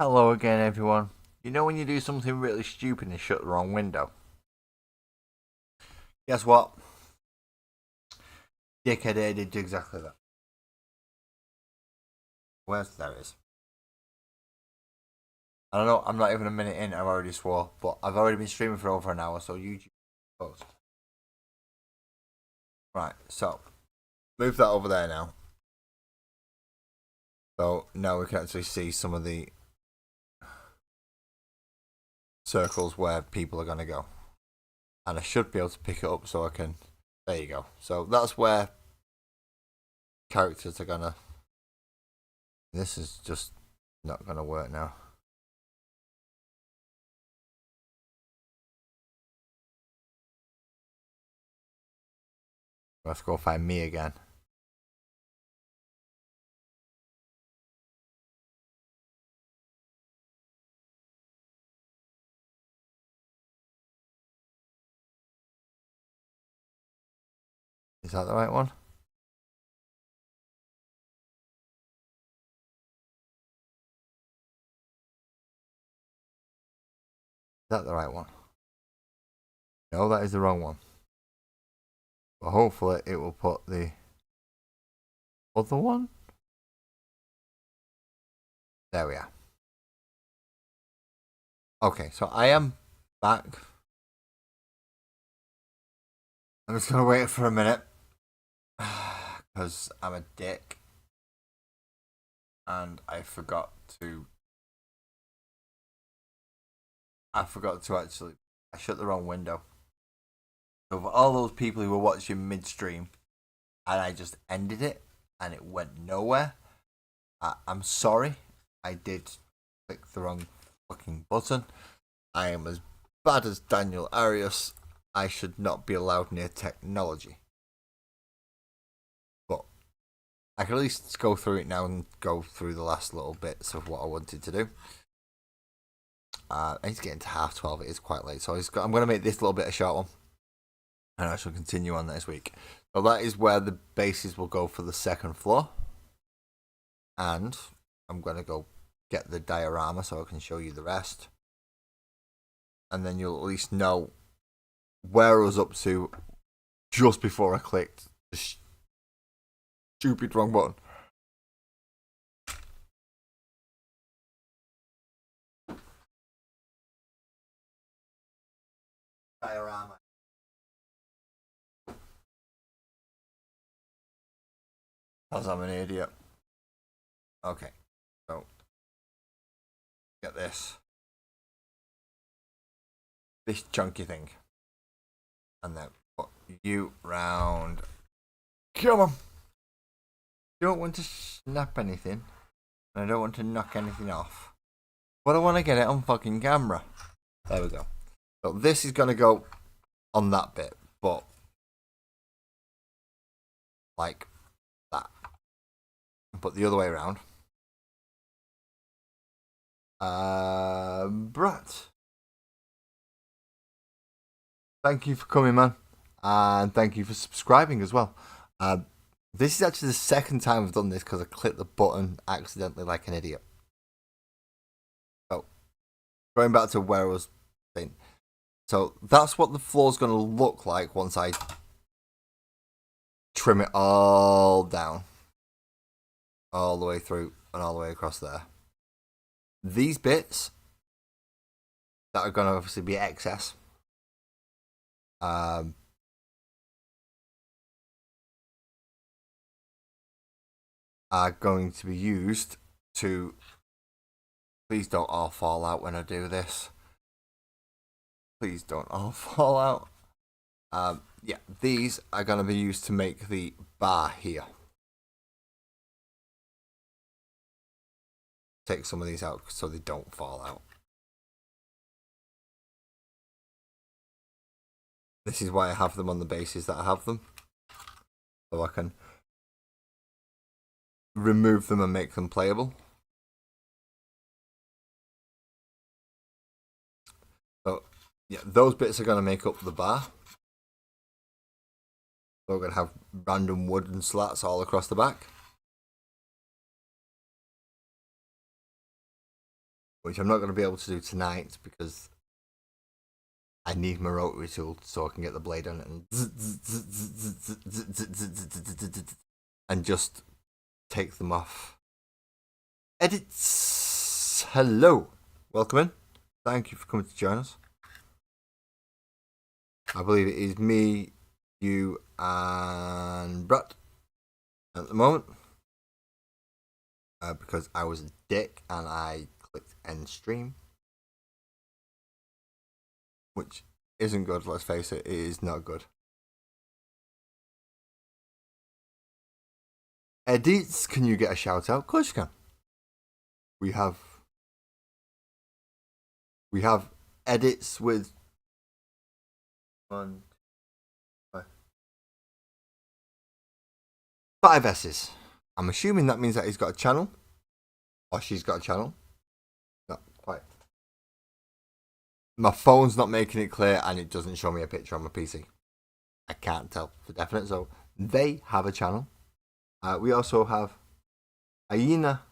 Hello again, everyone. You know when you do something really stupid and shut the wrong window? Guess what? Dickhead here did exactly that. Where's there it is? I don't know, I'm not even a minute in, I've already swore, but I've already been streaming for over an hour, so YouTube post. Right, so move that over there now. So now we can actually see some of the circles where people are going to go. And I should be able to pick it up so I can. There you go. So that's where characters are going to. This is just not going to work now. Let's go find me again. Is that the right one? Is that the right one? No, that is the wrong one. But hopefully it will put the other one. There we are. Okay, so I am back. I'm just going to wait for a minute. Because I'm a dick. And I forgot to actually. I shut the wrong window. So for all those people who were watching midstream, and I just ended it, and it went nowhere. I'm sorry. I did click the wrong fucking button. I am as bad as Daniel Arias. I should not be allowed near technology. But I can at least go through it now and go through the last little bits of what I wanted to do. It's getting to 12:30. It is quite late, so I'm going to make this little bit a short one, and I shall continue on next week. So that is where the bases will go for the second floor, and I'm going to go get the diorama so I can show you the rest, and then you'll at least know where I was up to just before I clicked the stupid wrong button. Diorama. Because I'm an idiot. Okay, so get this chunky thing, and then put you round. Come on. Don't want to snap anything, and I don't want to knock anything off, but I want to get it on fucking camera. There we go. So this is gonna go on that bit, but like that, but the other way around. Brat, thank you for coming, man, and thank you for subscribing as well. This is actually the second time I've done this because I clicked the button accidentally like an idiot. So, going back to where I was saying, so that's what the floor's going to look like once I trim it all down, all the way through and all the way across there. These bits that are going to obviously be excess, are going to be used to. Please don't all fall out when I do this. Please don't all fall out. Yeah, these are going to be used to make the bar here. Take some of these out so they don't fall out. This is why I have them on the bases that I have them. So I can remove them and make them playable. So, yeah, those bits are going to make up the bar. So we're going to have random wooden slats all across the back. which I'm not going to be able to do tonight because I need my rotary tool so I can get the blade on it and just take them off. Edits. Hello. Welcome in. Thank you for coming to join us. I believe it is me, you, and Brett at the moment. Because I was a dick and I clicked end stream. Which isn't good, let's face it. It is not good. Edits, can you get a shout out? Of course you can. We have edits with 1, 5 S's. I'm assuming that means that he's got a channel. Or she's got a channel. Not quite. My phone's not making it clear and it doesn't show me a picture on my PC. I can't tell for definite. So they have a channel. We also have Aina.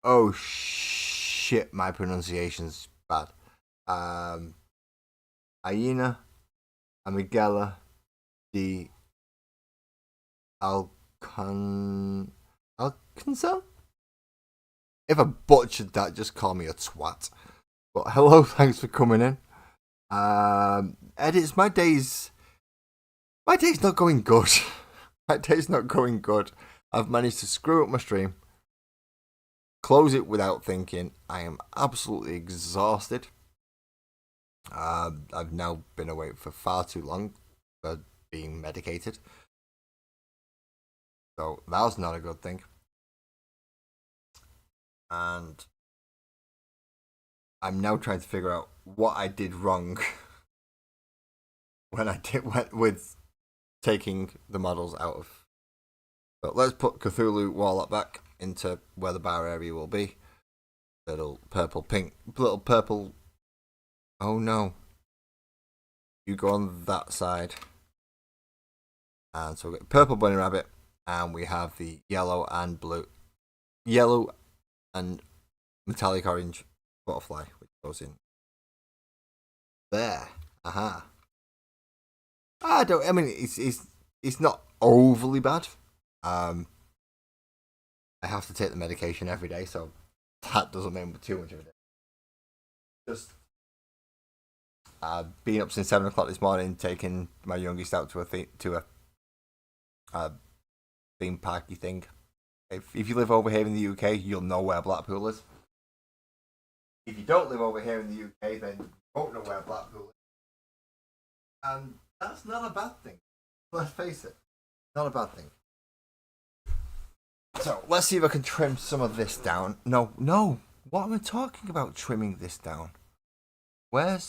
Oh shit, my pronunciation's bad. Aina Amigella de Alcanza? If I butchered that, just call me a twat. But hello, thanks for coming in. Edits, my day's not going good. My day's not going good. I've managed to screw up my stream. Close it without thinking. I am absolutely exhausted. I've now been awake for far too long for being medicated. So that was not a good thing. And I'm now trying to figure out what I did wrong when I went with taking the models out of. So let's put Cthulhu Warlock back into where the bar area will be. Little purple. Oh no. You go on that side. And so we get purple bunny rabbit. And we have the yellow and metallic orange butterfly, which goes in there. Aha. I mean, it's not overly bad. I have to take the medication every day, so that doesn't make too much of it. Just being up since 7 o'clock this morning, taking my youngest out to a theme parky thing. If you live over here in the UK, you'll know where Blackpool is. If you don't live over here in the UK, then you won't know where Blackpool is. And that's not a bad thing. Let's face it, not a bad thing. So let's see if I can trim some of this down. No. What am I talking about? Trimming this down? Where?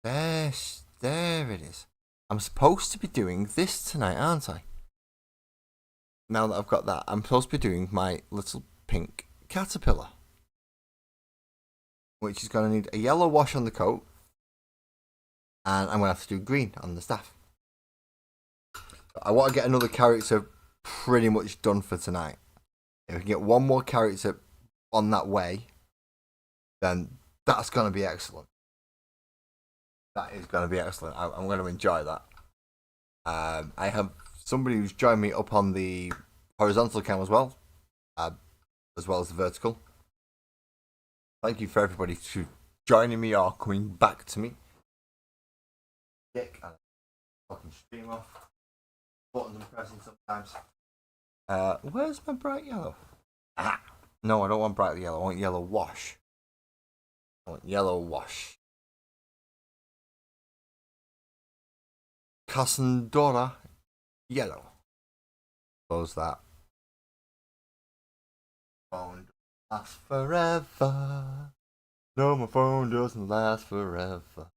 There it is. I'm supposed to be doing this tonight, aren't I? Now that I've got that, I'm supposed to be doing my little pink caterpillar, which is going to need a yellow wash on the coat, and I'm going to have to do green on the staff. I want to get another character pretty much done for tonight. If we can get one more character on that way, then that's going to be excellent. That is going to be excellent. I'm going to enjoy that. I have somebody who's joined me up on the horizontal cam as well as the vertical. Thank you for everybody to joining me or coming back to me. Dick, and fucking stream off. Buttons I'm pressing sometimes. Where's my bright yellow? Ah, no, I don't want bright yellow. I want yellow wash. Cassandra yellow. Close that. Phone doesn't last forever. No, my phone doesn't last forever.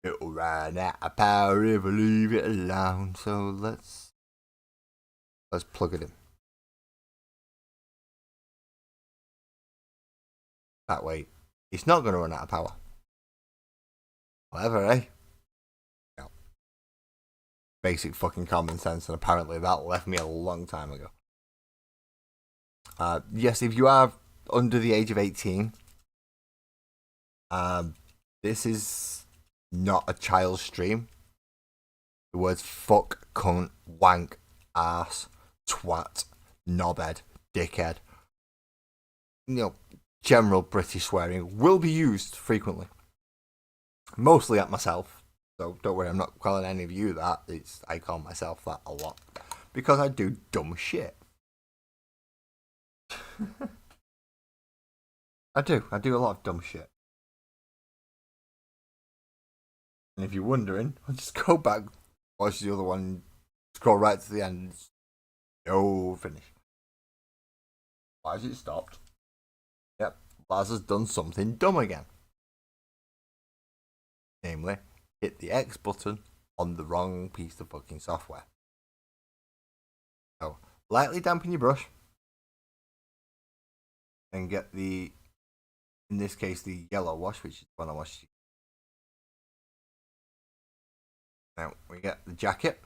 It'll run out of power if I leave it alone. So let's plug it in. That way, it's not going to run out of power. Whatever, eh? No. Basic fucking common sense, and apparently that left me a long time ago. Yes, if you are under the age of 18, this is not a child stream. The words fuck, cunt, wank, ass, twat, knobhead, dickhead, general British swearing will be used frequently. Mostly at myself. So don't worry, I'm not calling any of you that. I call myself that a lot. Because I do dumb shit. I do a lot of dumb shit. And if you're wondering, I'll just go back, watch the other one, scroll right to the end. No finish. Why has it stopped? Yep, Laz has done something dumb again. Namely, hit the X button on the wrong piece of fucking software. So, lightly dampen your brush. And get in this case, the yellow wash, which is the one I washed. Now, we get the jacket.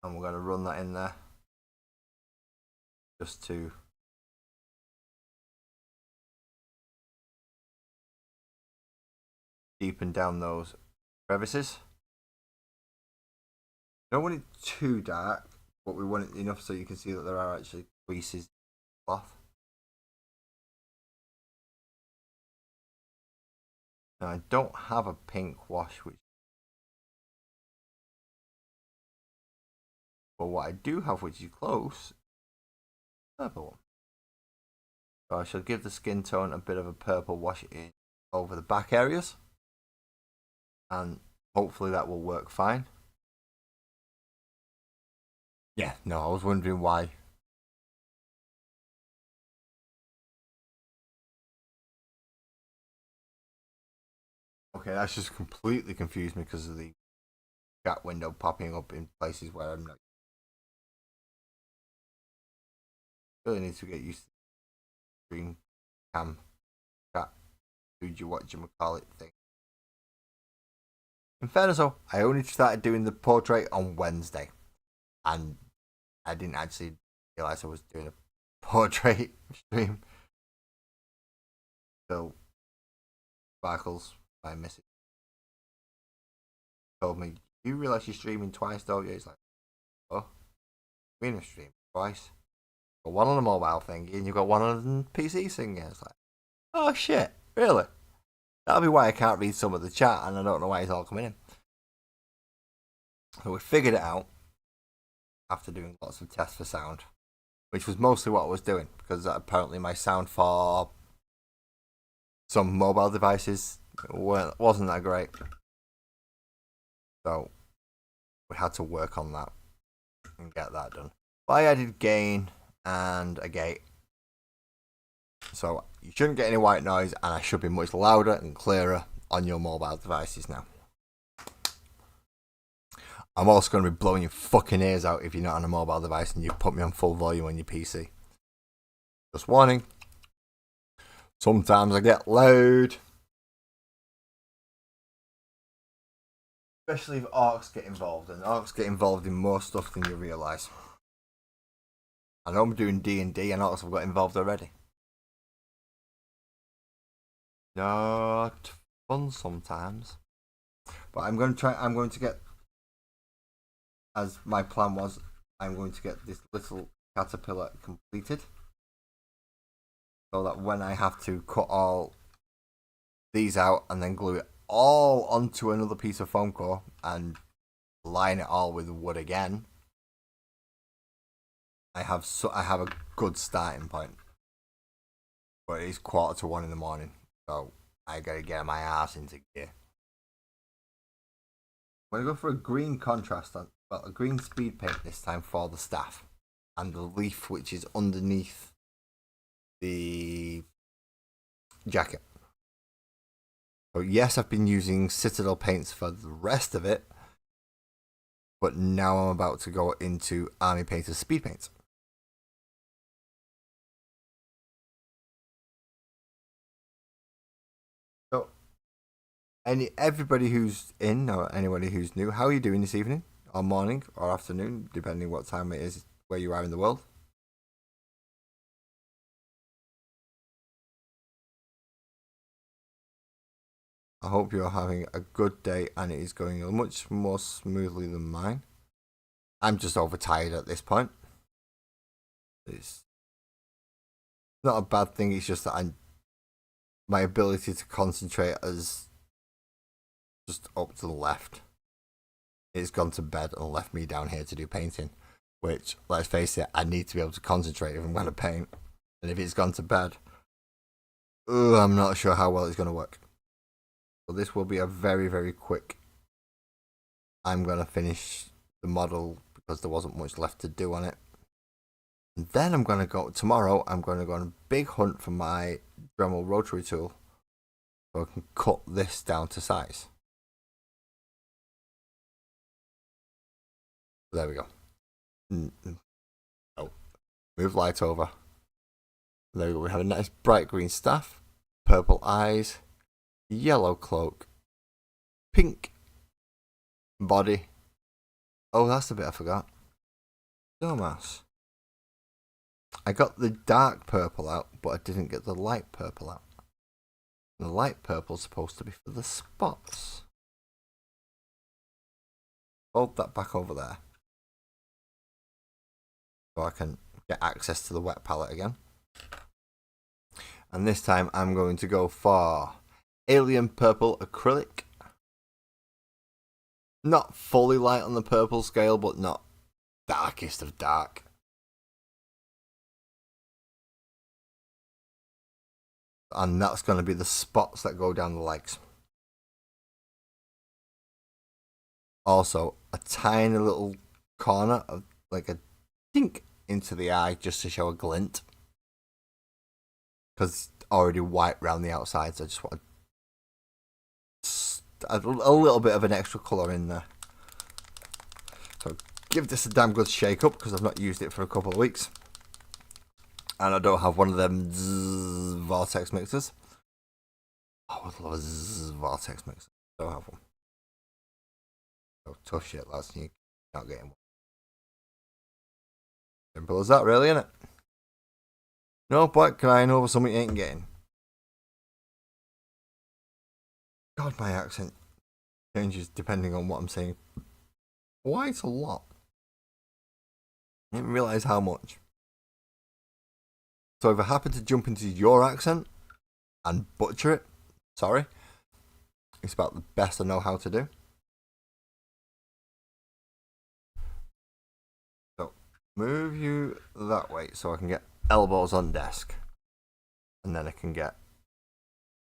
And we're going to run that in there. Just to deepen down those crevices. Don't want it too dark, but we want it enough so you can see that there are actually creases in the cloth. Now I don't have a pink wash, but what I do have, which is close, purple one. So I shall give the skin tone a bit of a purple wash in over the back areas, and hopefully that will work fine. Yeah, no, I was wondering why. Okay, that's just completely confused me because of the chat window popping up in places where I'm not. Really need to get used to the screen cam chat. What you thing. In fairness, though, I only started doing the portrait on Wednesday, and I didn't actually realize I was doing a portrait stream. So, Sparkles, my message, told me, "You realize you're streaming twice, don't you?" It's like, "Oh, we're in a stream twice. Got one on a mobile thing, and you've got one on a PC thing." It's like, "Oh shit, really?" That'll be why I can't read some of the chat, and I don't know why it's all coming in. So we figured it out after doing lots of tests for sound, which was mostly what I was doing, because apparently my sound for some mobile devices wasn't that great. So we had to work on that and get that done. But I added gain and a gate. So you shouldn't get any white noise, and I should be much louder and clearer on your mobile devices now. I'm also going to be blowing your fucking ears out if you're not on a mobile device and you put me on full volume on your PC. Just warning. Sometimes I get loud. Especially if orcs get involved, and orcs get involved in more stuff than you realise. I know I'm doing D&D and orcs have got involved already. Not fun sometimes. But I'm going to get, as my plan was, I'm going to get this little caterpillar completed. So that when I have to cut all these out and then glue it all onto another piece of foam core and line it all with wood again, I have a good starting point. But it is 1:45 in the morning, so I gotta get my ass into gear. I'm gonna go for a green contrast a green speed paint this time for the staff and the leaf which is underneath the jacket. So yes, I've been using Citadel paints for the rest of it, but now I'm about to go into Army Painter's speed paints. So, everybody who's in or anybody who's new, how are you doing this evening or morning or afternoon, depending what time it is where you are in the world? hope you're having a good day and it is going much more smoothly than mine. I'm just overtired at this point. It's not a bad thing, it's just that my ability to concentrate is just up to the left. It's gone to bed and left me down here to do painting, which, let's face it, I need to be able to concentrate if I'm going to paint. And if it's gone to bed, I'm not sure how well it's going to work. So this will be a very, very quick. I'm going to finish the model because there wasn't much left to do on it. And then I'm going to go, tomorrow, I'm going to go on a big hunt for my Dremel rotary tool so I can cut this down to size. There we go. Oh, move light over. There we go. We have a nice bright green staff, purple eyes, yellow cloak, pink body. Oh, that's the bit I forgot. Dumbass. I got the dark purple out, but I didn't get the light purple out. The light purple is supposed to be for the spots. Hold that back over there. So I can get access to the wet palette again. And this time I'm going to go for Alien Purple Acrylic. Not fully light on the purple scale, but not darkest of dark. And that's going to be the spots that go down the legs. Also, a tiny little corner of like a dink into the eye just to show a glint. Because it's already white around the outside, so I just want a little bit of an extra colour in there. So give this a damn good shake up because I've not used it for a couple of weeks. And I don't have one of them vortex mixers. I would love a vortex mixer. Don't have one. Oh, tough shit, lads. You're not getting one. Simple as that, really, isn't it? No point crying over something you ain't getting. God, my accent changes depending on what I'm saying. Quite a lot. I didn't realise how much. So if I happen to jump into your accent and butcher it, sorry. It's about the best I know how to do. So move you that way so I can get elbows on desk. And then I can get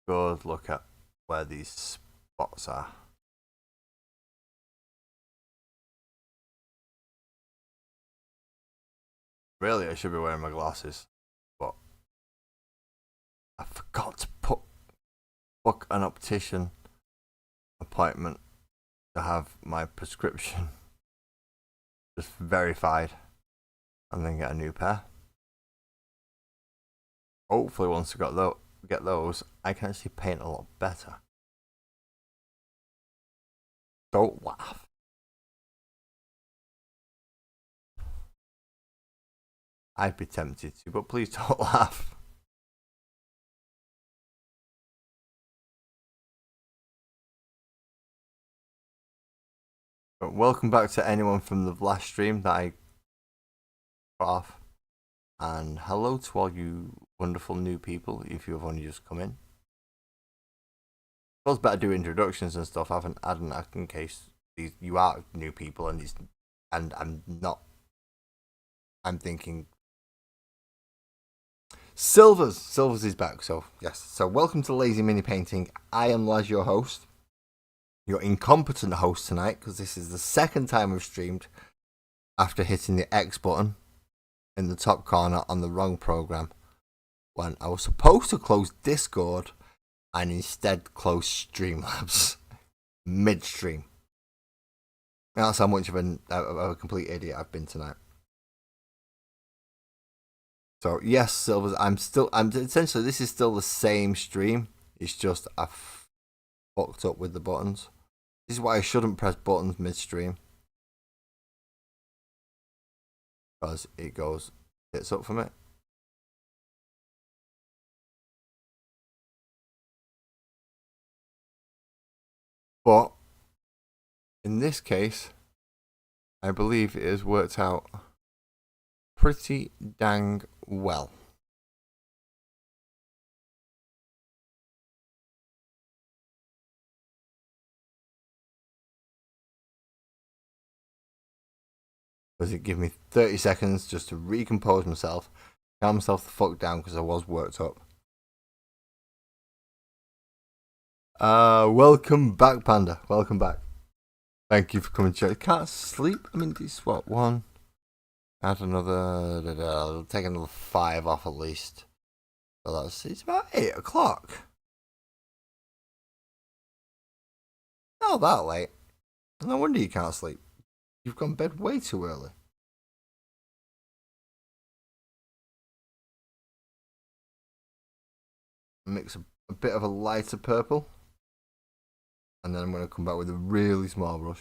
a good look at where these spots are. Really, I should be wearing my glasses. But I forgot to book an optician appointment to have my prescription just verified and then get a new pair. Hopefully once I get those, I can actually paint a lot better. Don't laugh. I'd be tempted to, but please don't laugh. But welcome back to anyone from the last stream that I got off. And hello to all you wonderful new people if you've only just come in. I suppose better do introductions and stuff. I haven't had an act in case you are new people and I'm not. I'm thinking Silvers is back, so yes. So welcome to Lazy Mini Painting. I am Laz, your host. Your incompetent host tonight, because this is the second time we've streamed after hitting the X button in the top corner on the wrong program when I was supposed to close Discord and instead close Streamlabs midstream. That's how much of a complete idiot I've been tonight. So yes, Silvers, I'm essentially, this is still the same stream. It's just I've fucked up with the buttons. This is why I shouldn't press buttons midstream. Because it hits up from it. But in this case, I believe it has worked out pretty dang well. Does it give me 30 seconds just to recompose myself, calm myself the fuck down because I was worked up. Welcome back, Panda. Welcome back. Thank you for coming to check. Can't sleep. I mean, this what one? Add another. I'll take another 5 off at least. So it's about 8 o'clock. Not that late. No wonder you can't sleep. You've gone to bed way too early. Mix a bit of a lighter purple. And then I'm going to come back with a really small brush.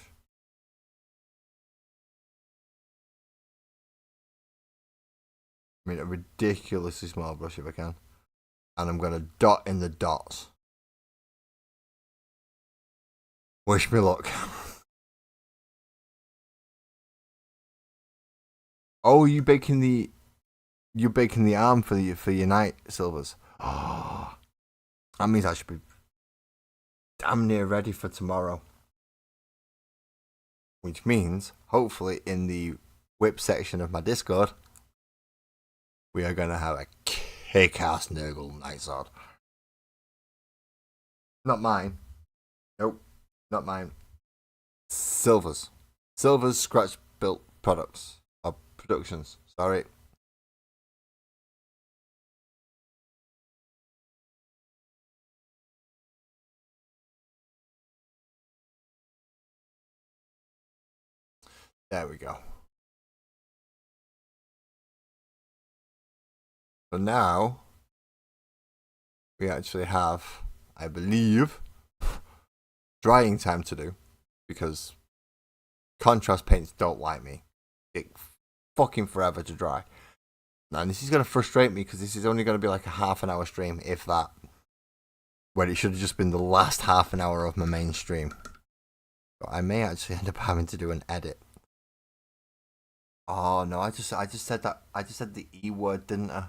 I mean, a ridiculously small brush if I can. And I'm going to dot in the dots. Wish me luck. Oh, you're baking the arm for your night silvers. Oh, that means I should be damn near ready for tomorrow. Which means, hopefully, in the whip section of my Discord, we are gonna have a kick-ass Nurgle Nightsword. Not mine. Nope, not mine. Silver's scratch built products. Productions, sorry. There we go. So now we actually have, I believe, drying time to do because contrast paints don't like me. It fucking forever to dry. And this is going to frustrate me because this is only going to be like a half an hour stream, if that. Where it should have just been the last half an hour of my main stream. But I may actually end up having to do an edit. Oh no, I just said that. I just said the E word, didn't I?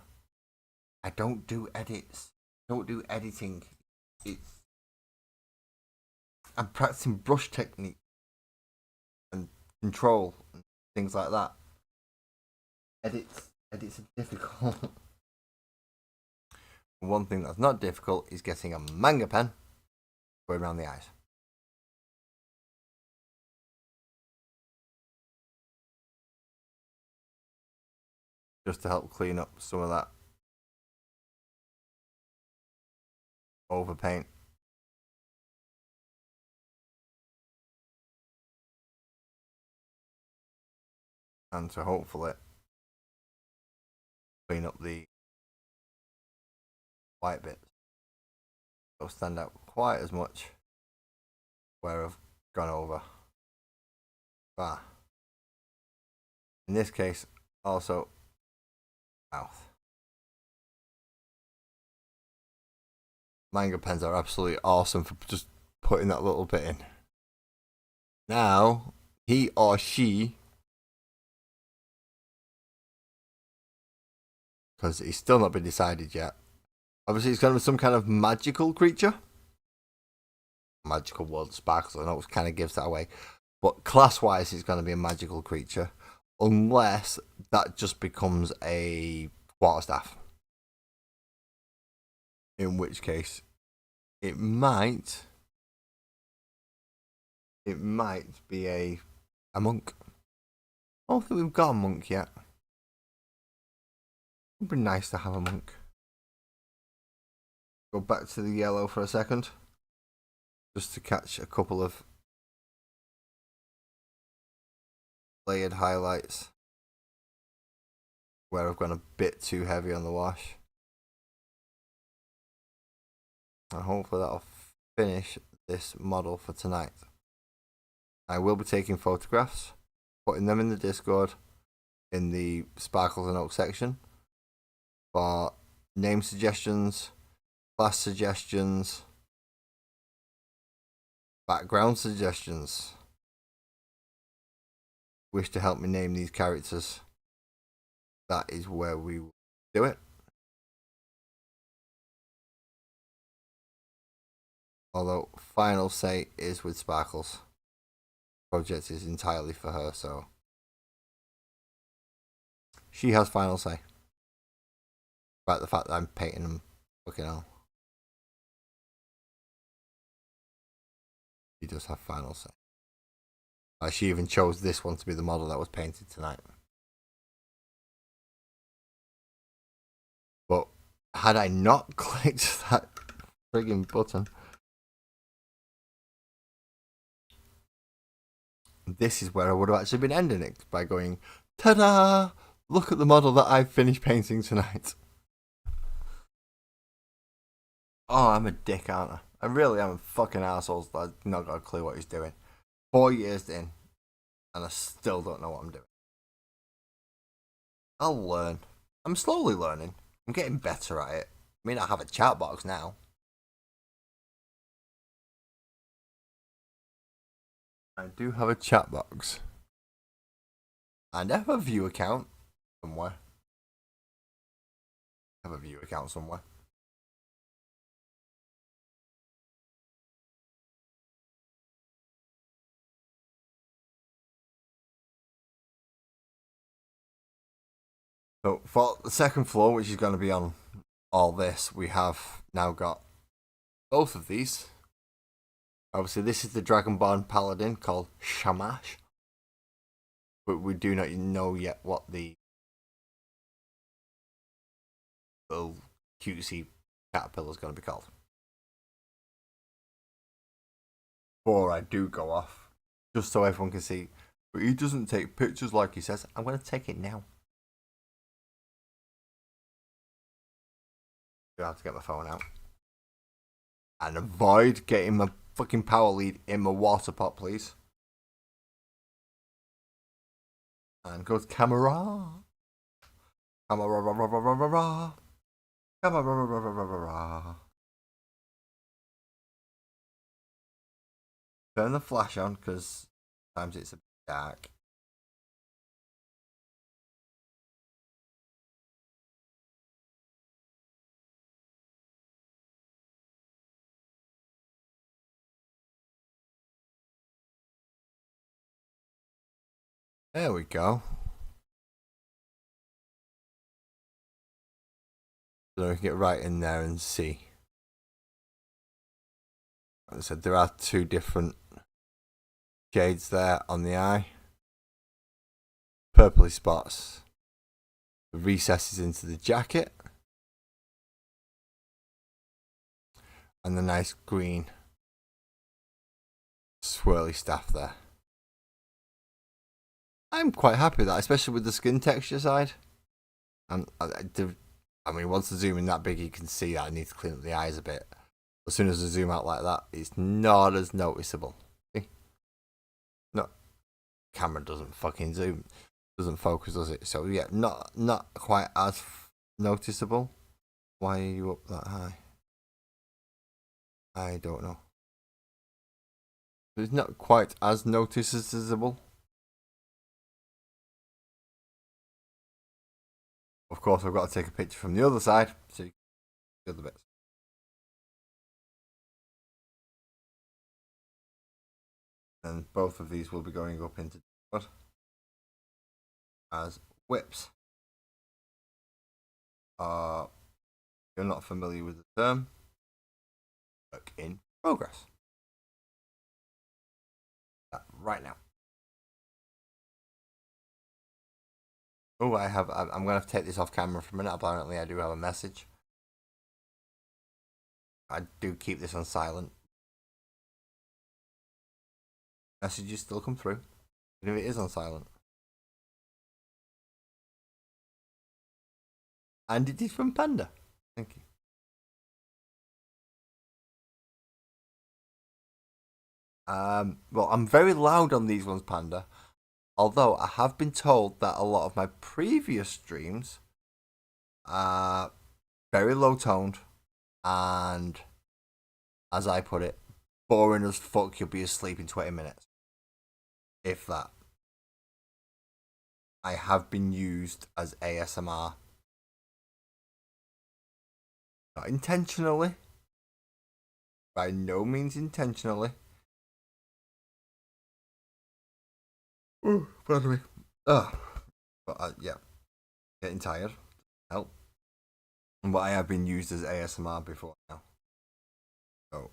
I don't do edits. I don't do editing. I'm practicing brush technique and control and things like that. Edits are difficult. One thing that's not difficult is getting a manga pen going around the eyes. Just to help clean up some of that overpaint. And to hopefully clean up the white bits. Don't stand out quite as much where I've gone over. In this case, also mouth. Manga pens are absolutely awesome for just putting that little bit in. Now, he or she, because it's still not been decided yet. Obviously, it's going to be some kind of magical creature. Magical world sparkles, I know it kind of gives that away. But class-wise, it's going to be a magical creature. Unless that just becomes a quarterstaff. In which case, it might be a monk. I don't think we've got a monk yet. It would be nice to have a monk. Go back to the yellow for a second. Just to catch a couple of layered highlights where I've gone a bit too heavy on the wash. And hopefully that'll finish this model for tonight. I will be taking photographs, putting them in the Discord in the Sparkles and Oak section for name suggestions, class suggestions, Background suggestions. Wish to help me name these characters? That is where we will do it. Although final say is with Sparkles. Project is entirely for her, so she has final say. About the fact that I'm painting them, fucking hell. She does have final say. She even chose this one to be the model that was painted tonight. But had I not clicked that frigging button, this is where I would have actually been ending it by going, ta-da! Look at the model that I've finished painting tonight. Oh, I'm a dick, aren't I? I really am a fucking arsehole that's not got a clue what he's doing. 4 years in, and I still don't know what I'm doing. I'll learn. I'm slowly learning. I'm getting better at it. I mean, I have a chat box now. I do have a chat box. And I have a view account somewhere. So for the second floor, which is going to be on all this, we have now got both of these. Obviously, this is the Dragonborn Paladin called Shamash. But we do not know yet what the little cutesy caterpillar is going to be called. Before I do go off, just so everyone can see, but he doesn't take pictures like he says. I'm going to take it now. I have to get my phone out. And avoid getting my fucking power lead in my water pot, please. And go to camera. Camera. Turn the flash on because sometimes it's a bit dark. There we go. So we can get right in there and see. As I said, there are two different shades there on the eye. Purpley spots. The recesses into the jacket. And the nice green swirly staff there. I'm quite happy with that, especially with the skin texture side. And I mean, once I zoom in that big, you can see that I need to clean up the eyes a bit. As soon as I zoom out like that, it's not as noticeable. See? No, camera doesn't fucking zoom, doesn't focus, does it? So yeah, not quite as noticeable. Why are you up that high? I don't know. It's not quite as noticeable. Of course, I've got to take a picture from the other side, so you can see the other bits. And both of these will be going up into Discord as whips. If you're not familiar with the term, work in progress. Right now. Oh, I'm going to take this off camera for a minute. Apparently, I do have a message. I do keep this on silent. Messages still come through, even if it is on silent. And it is from Panda. Thank you. Well, I'm very loud on these ones, Panda. Although I have been told that a lot of my previous streams are very low toned and, as I put it, boring as fuck. You'll be asleep in 20 minutes. If that. I have been used as ASMR. Not intentionally. By no means intentionally. Pardon me. But yeah, getting tired. Help. But I have been used as ASMR before now. So,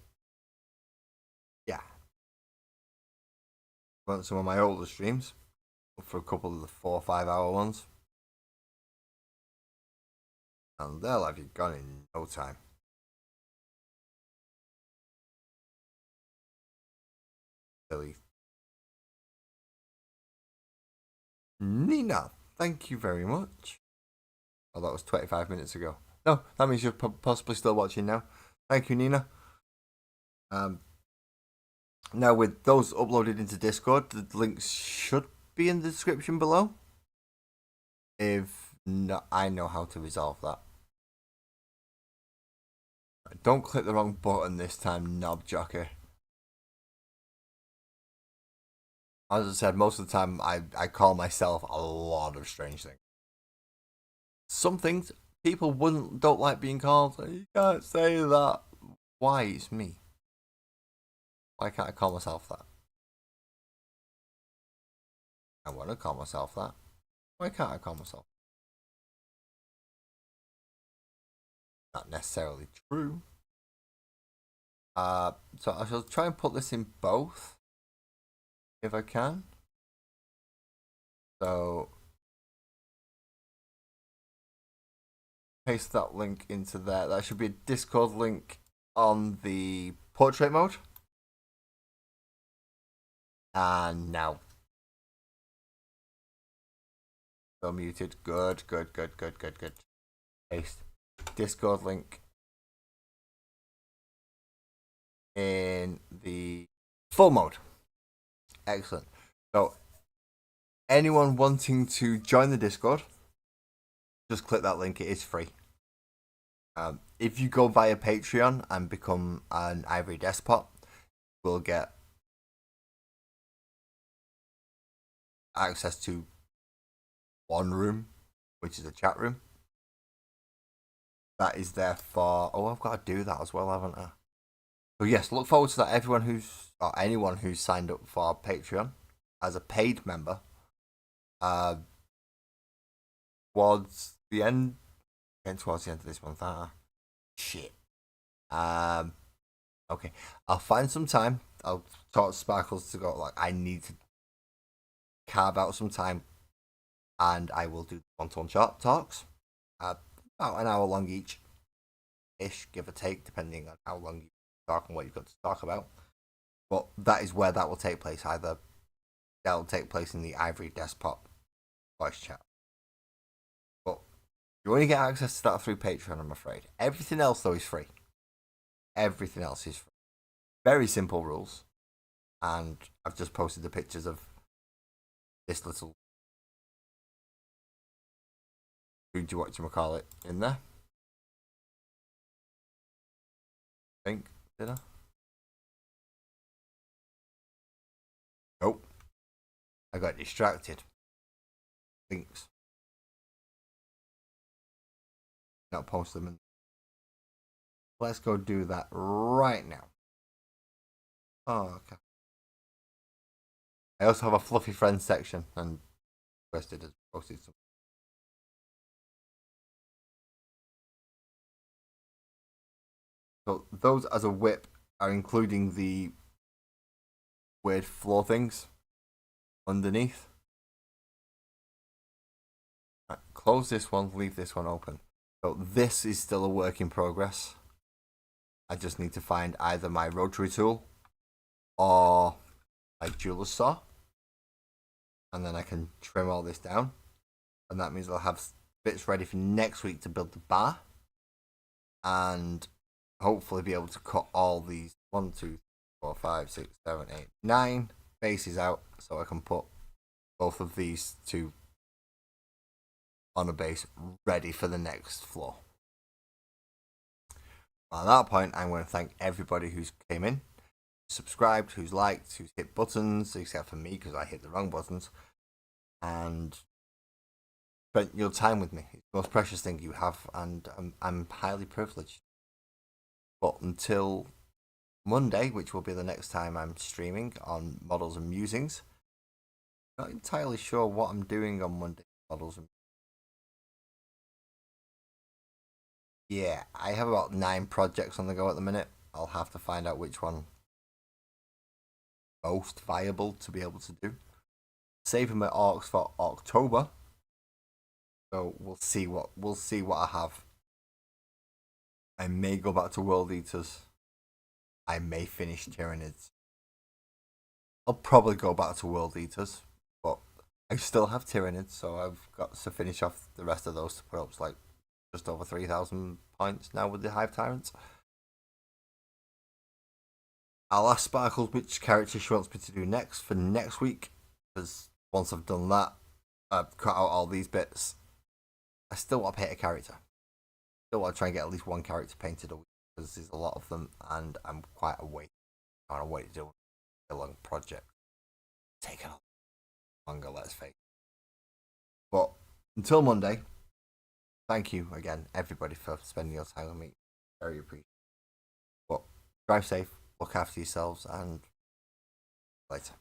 yeah. Went some of my older streams for a couple of the 4 or 5 hour ones. And they'll have you gone in no time. Silly. Nina, thank you very much. Oh, that was 25 minutes ago. No, that means you're possibly still watching now. Thank you, Nina. Now, with those uploaded into Discord, the links should be in the description below. If not, I know how to resolve that. Don't click the wrong button this time, knob jockey. As I said, most of the time I call myself a lot of strange things. Some things people don't like being called. You can't say that. Why? It's me. Why can't I call myself that? I want to call myself that. Why can't I call myself? Not necessarily true. So I shall try and put this in both, if I can. So paste that link into there. That should be a Discord link on the portrait mode. And now. So muted. Good. Paste. Discord link in the full mode. Excellent. So anyone wanting to join the Discord, just click that link. It is free. If you go via Patreon and become an Ivory Despot, we'll get access to one room, which is a chat room. That is there for... Oh, I've got to do that as well, haven't I? So yes, look forward to that. Anyone who's signed up for Patreon as a paid member, towards the end of this month. Shit. Okay, I'll find some time. I'll talk to Sparkles to go. Like, I need to carve out some time, and I will do one-to-one talks. About an hour long each, give or take, depending on how long you talk and what you've got to talk about. But that is where that will take place. Either that'll take place in the Ivory Despot voice chat. But you only get access to that through Patreon, I'm afraid. Everything else, though, is free. Everything else is free. Very simple rules. And I've just posted the pictures of this little... whatchamacallit in there. I think, did I? Nope. I got distracted. Thanks. Not post them. Let's go do that right now. Oh, okay. I also have a fluffy friends section and posted some. So those as a whip are including the weird floor things underneath. Right, close this one, leave this one open. So this is still a work in progress. I just need to find either my rotary tool or my jeweler's saw. And then I can trim all this down. And that means I'll have bits ready for next week to build the bar. And hopefully be able to cut all these 1, 2, 4, 5, 6, 7, 8, 9 bases out, so I can put both of these two on a base ready for the next floor. At that point, I'm going to thank everybody who's came in, subscribed, who's liked, who's hit buttons, except for me because I hit the wrong buttons, and spent your time with me. It's the most precious thing you have, and I'm highly privileged. But until Monday, which will be the next time I'm streaming on Models and Musings, I'm not entirely sure what I'm doing on Monday. Models and yeah, I have about 9 projects on the go at the minute. I'll have to find out which one most viable to be able to do. Saving my orcs for October. So we'll see what I have. I may go back to World Eaters. I may finish Tyranids. I'll probably go back to World Eaters, but I still have Tyranids, so I've got to finish off the rest of those to put up like just over 3,000 points now with the Hive Tyrants. I'll ask Sparkles which character she wants me to do next for next week, because once I've done that, I've cut out all these bits. I still want to paint a character. Still want to try and get at least one character painted a week, because there's a lot of them, and I'm quite away. I want to wait to do a long project. Taking a longer, let's face it. But until Monday, thank you again, everybody, for spending your time with me. Very appreciated. But drive safe, look after yourselves, and later.